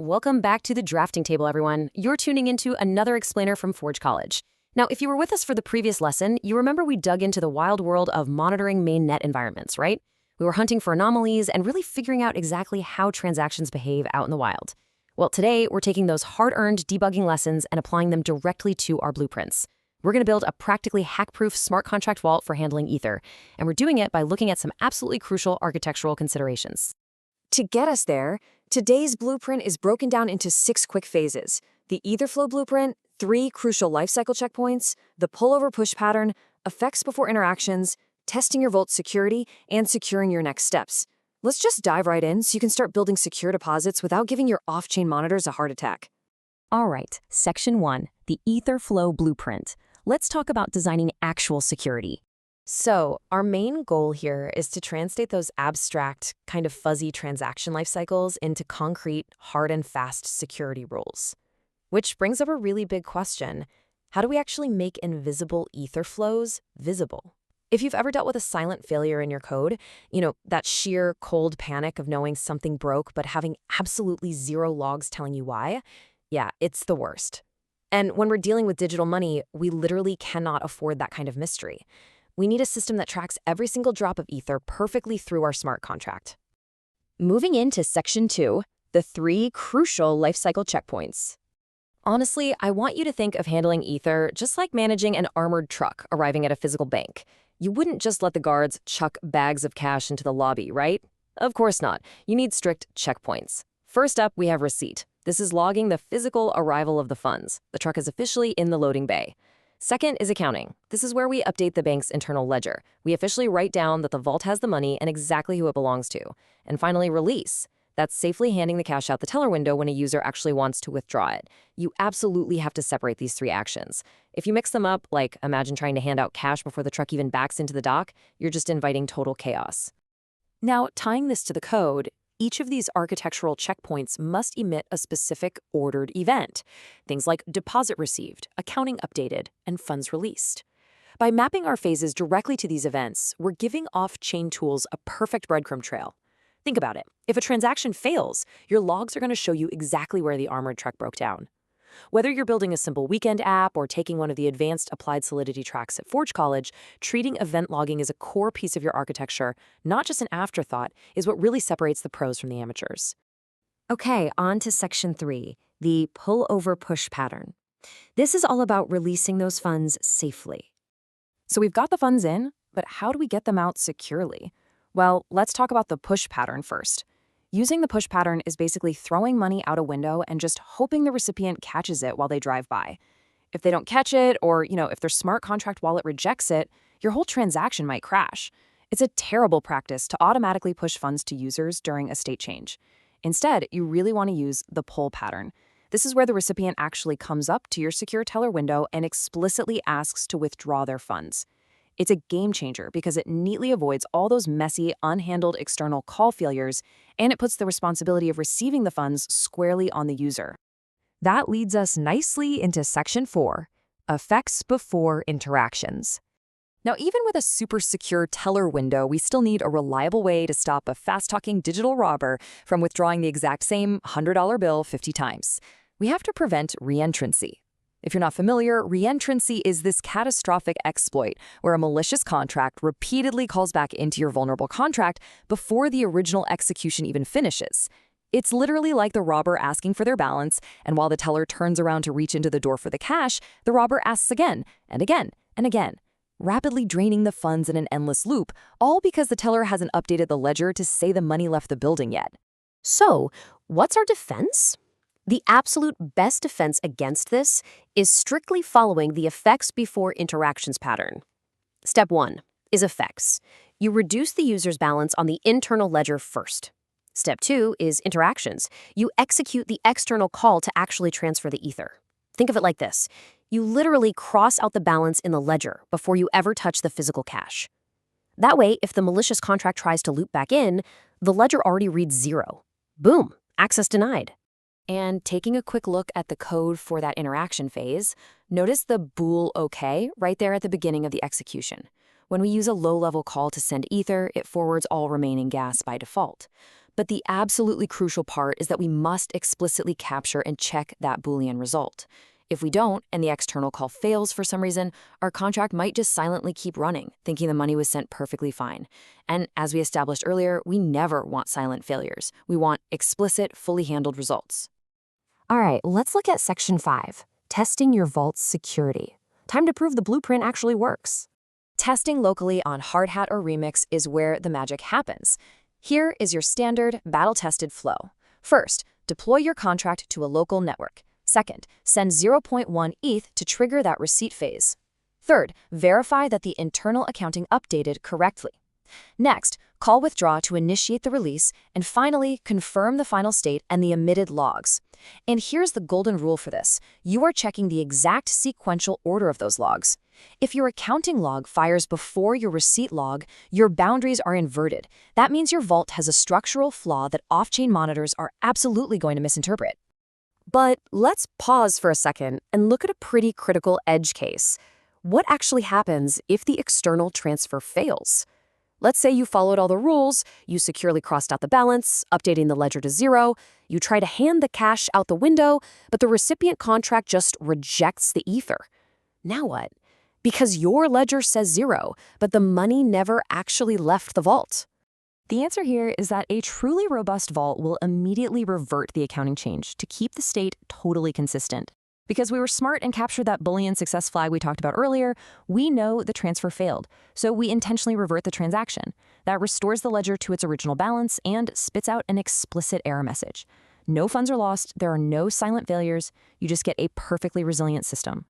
Welcome back to the drafting table, everyone. You're tuning into another explainer from Forge College. Now, if you were with us for the previous lesson, you remember we dug into the wild world of monitoring mainnet environments, right? We were hunting for anomalies and really figuring out exactly how transactions behave out in the wild. Well, today, we're taking those hard-earned debugging lessons and applying them directly to our blueprints. We're going to build a practically hack-proof smart contract vault for handling Ether, and we're doing it by looking at some absolutely crucial architectural considerations. To get us there, today's blueprint is broken down into 6 quick phases: the Etherflow blueprint, 3 crucial lifecycle checkpoints, the pullover-push pattern, effects before interactions, testing your vault security, and securing your next steps. Let's just dive right in so you can start building secure deposits without giving your off-chain monitors a heart attack. All right, Section 1, the Etherflow blueprint. Let's talk about designing actual security. So, our main goal here is to translate those abstract, kind of fuzzy transaction life cycles into concrete, hard and fast security rules. Which brings up a really big question. How do we actually make invisible Ether flows visible? If you've ever dealt with a silent failure in your code, that sheer cold panic of knowing something broke but having absolutely zero logs telling you why, yeah, it's the worst. And when we're dealing with digital money, we literally cannot afford that kind of mystery. We need a system that tracks every single drop of Ether perfectly through our smart contract. Moving into Section 2, the 3 crucial lifecycle checkpoints. Honestly, I want you to think of handling Ether just like managing an armored truck arriving at a physical bank. You wouldn't just let the guards chuck bags of cash into the lobby, right? Of course not. You need strict checkpoints. First up, we have receipt. This is logging the physical arrival of the funds. The truck is officially in the loading bay. Second is accounting. This is where we update the bank's internal ledger. We officially write down that the vault has the money and exactly who it belongs to. And finally, release. That's safely handing the cash out the teller window when a user actually wants to withdraw it. You absolutely have to separate these 3 actions. If you mix them up, like imagine trying to hand out cash before the truck even backs into the dock, you're just inviting total chaos. Now, tying this to the code, each of these architectural checkpoints must emit a specific ordered event, things like deposit received, accounting updated, and funds released. By mapping our phases directly to these events, we're giving off-chain tools a perfect breadcrumb trail. Think about it. If a transaction fails, your logs are going to show you exactly where the armored truck broke down. Whether you're building a simple weekend app or taking one of the advanced applied Solidity tracks at Forge College, treating event logging as a core piece of your architecture, not just an afterthought, is what really separates the pros from the amateurs. Okay, on to Section 3, the pullover-push pattern. This is all about releasing those funds safely. So we've got the funds in, but how do we get them out securely? Well, let's talk about the push pattern first. Using the push pattern is basically throwing money out a window and just hoping the recipient catches it while they drive by. If they don't catch it, or if their smart contract wallet rejects it, your whole transaction might crash. It's a terrible practice to automatically push funds to users during a state change. Instead, you really want to use the pull pattern. This is where the recipient actually comes up to your secure teller window and explicitly asks to withdraw their funds. It's a game changer because it neatly avoids all those messy, unhandled external call failures, and it puts the responsibility of receiving the funds squarely on the user. That leads us nicely into Section 4, effects before interactions. Now, even with a super secure teller window, we still need a reliable way to stop a fast-talking digital robber from withdrawing the exact same $100 bill 50 times. We have to prevent reentrancy. If you're not familiar, reentrancy is this catastrophic exploit where a malicious contract repeatedly calls back into your vulnerable contract before the original execution even finishes. It's literally like the robber asking for their balance, and while the teller turns around to reach into the door for the cash, the robber asks again and again and again, rapidly draining the funds in an endless loop, all because the teller hasn't updated the ledger to say the money left the building yet. So, what's our defense? The absolute best defense against this is strictly following the effects before interactions pattern. Step 1 is effects. You reduce the user's balance on the internal ledger first. Step 2 is interactions. You execute the external call to actually transfer the Ether. Think of it like this. You literally cross out the balance in the ledger before you ever touch the physical cash. That way, if the malicious contract tries to loop back in, the ledger already reads 0. Boom, access denied. And taking a quick look at the code for that interaction phase, notice the bool OK right there at the beginning of the execution. When we use a low-level call to send Ether, it forwards all remaining gas by default. But the absolutely crucial part is that we must explicitly capture and check that Boolean result. If we don't, and the external call fails for some reason, our contract might just silently keep running, thinking the money was sent perfectly fine. And as we established earlier, we never want silent failures. We want explicit, fully handled results. All right, let's look at Section 5, testing your vault's security. Time to prove the blueprint actually works. Testing locally on Hardhat or Remix is where the magic happens. Here is your standard, battle-tested flow. First, deploy your contract to a local network. Second, send 0.1 ETH to trigger that receipt phase. Third, verify that the internal accounting updated correctly. Next, call withdraw to initiate the release, and finally, confirm the final state and the emitted logs. And here's the golden rule for this. You are checking the exact sequential order of those logs. If your accounting log fires before your receipt log, your boundaries are inverted. That means your vault has a structural flaw that off-chain monitors are absolutely going to misinterpret. But let's pause for a second and look at a pretty critical edge case. What actually happens if the external transfer fails? Let's say you followed all the rules, you securely crossed out the balance, updating the ledger to 0, you try to hand the cash out the window, but the recipient contract just rejects the ether. Now what? Because your ledger says 0, but the money never actually left the vault. The answer here is that a truly robust vault will immediately revert the accounting change to keep the state totally consistent. Because we were smart and captured that Boolean success flag we talked about earlier, we know the transfer failed, so we intentionally revert the transaction. That restores the ledger to its original balance and spits out an explicit error message. No funds are lost, there are no silent failures, you just get a perfectly resilient system.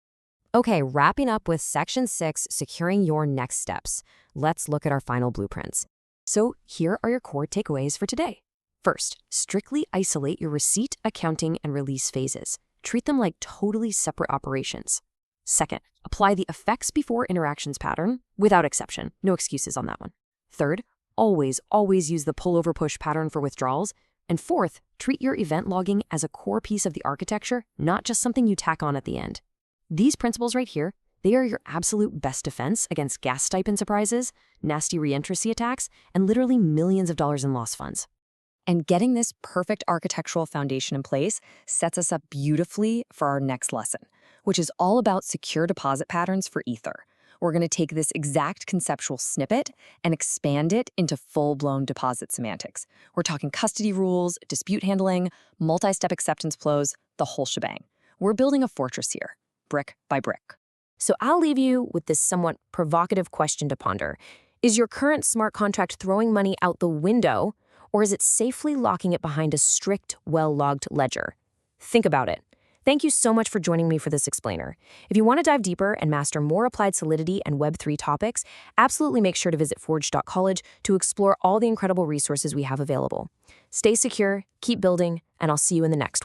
Okay, wrapping up with Section 6, securing your next steps. Let's look at our final blueprints. So here are your core takeaways for today. First, strictly isolate your receipt, accounting, and release phases. Treat them like totally separate operations. Second, apply the effects before interactions pattern without exception. No excuses on that one. Third, always use the pullover push pattern for withdrawals. And fourth, treat your event logging as a core piece of the architecture, not just something you tack on at the end. These principles right here, they are your absolute best defense against gas stipend surprises, nasty reentrancy attacks, and literally millions of dollars in lost funds. And getting this perfect architectural foundation in place sets us up beautifully for our next lesson, which is all about secure deposit patterns for Ether. We're going to take this exact conceptual snippet and expand it into full-blown deposit semantics. We're talking custody rules, dispute handling, multi-step acceptance flows, the whole shebang. We're building a fortress here, brick by brick. So I'll leave you with this somewhat provocative question to ponder. Is your current smart contract throwing money out the window, or is it safely locking it behind a strict, well-logged ledger? Think about it. Thank you so much for joining me for this explainer. If you want to dive deeper and master more applied Solidity and Web3 topics, absolutely make sure to visit forge.college to explore all the incredible resources we have available. Stay secure, keep building, and I'll see you in the next one.